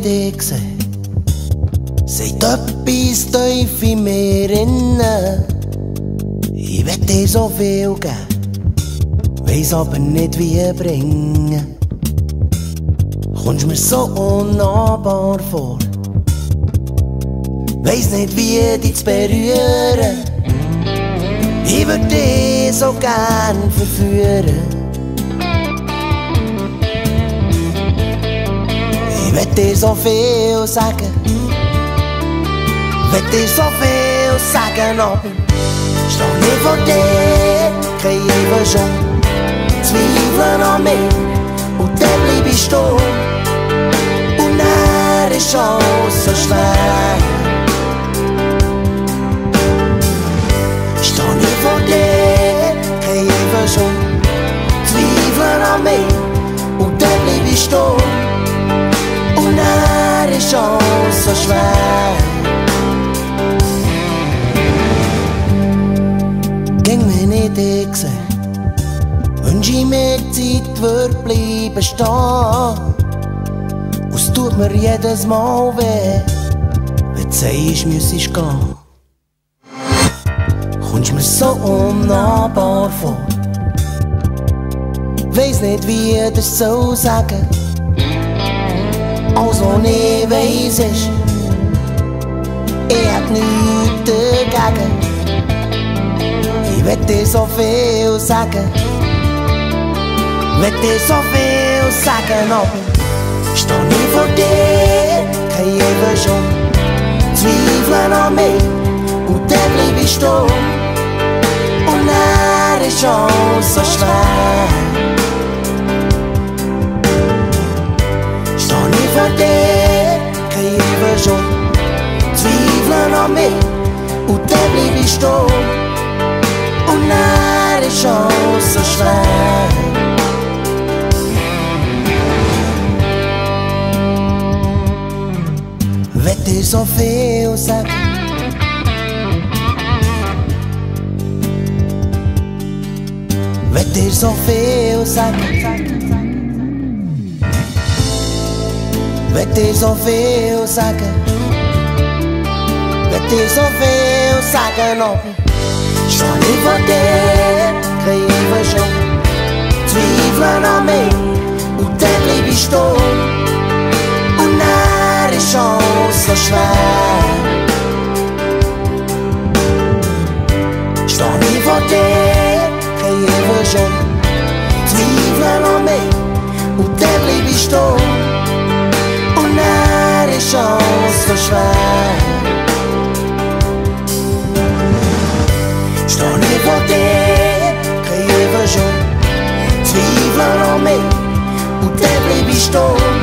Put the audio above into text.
nicht gesehen. Seid etwas tief in mir innen. Ich will dir so viel geben, weiss aber nicht wie bringen. Kommst mir so unnahbar vor, weiss nicht wie dich zu berühren. Ich würd dich so gern verführen. Ich will dir so viel sagen, will dir so viel sagen, aber steh nicht vor dir, kein Ewig schon, zweifeln an mich und dann bleib ich stehen. Und dann ist alles so schwer. Steh nicht vor dir, kein Ewig schon, zweifeln an mich und dann bleib ich stehen. Und dann ist alles so schwer. Ging mir nicht gesehen, wünsch ich mir die Zeit würd bleiben stehen. Und es tut mir jedes Mal weh, wenn du sagst, müsstest gehen. Kommst mir so unnahbar vor, weiss nicht wie ich das so sagen. Alles was ich weiss ist, ich hab nichts dagegen. Ich will dir so viel sagen, will dir so viel sagen, aber steh nicht vor dir, kein Ewig schon, zweifeln an mich und dann bleib ich stehen. Und dann ist alles so schwer. Steh nicht vor dir, kein Ewig schon, zweifeln an mich und dann bleib ich stehen. Und dann ist alles so schwer. Will dir so viel sagen, will dir so viel sagen, will dir so viel sagen, will dir so viel sagen, aber steh nicht vor dir, kein Ewig schon, zweifeln an mich und dann bleib ich stehen. Und dann ist alles so schwer. Steh nicht vor dir, kein Ewig schon, zweifeln an mich und dann bleib ich stehen. Und dann ist alles so schwer. Steh nicht vor dir, kein Ewig schon, zweifeln an mich und dann bleib ich stehen.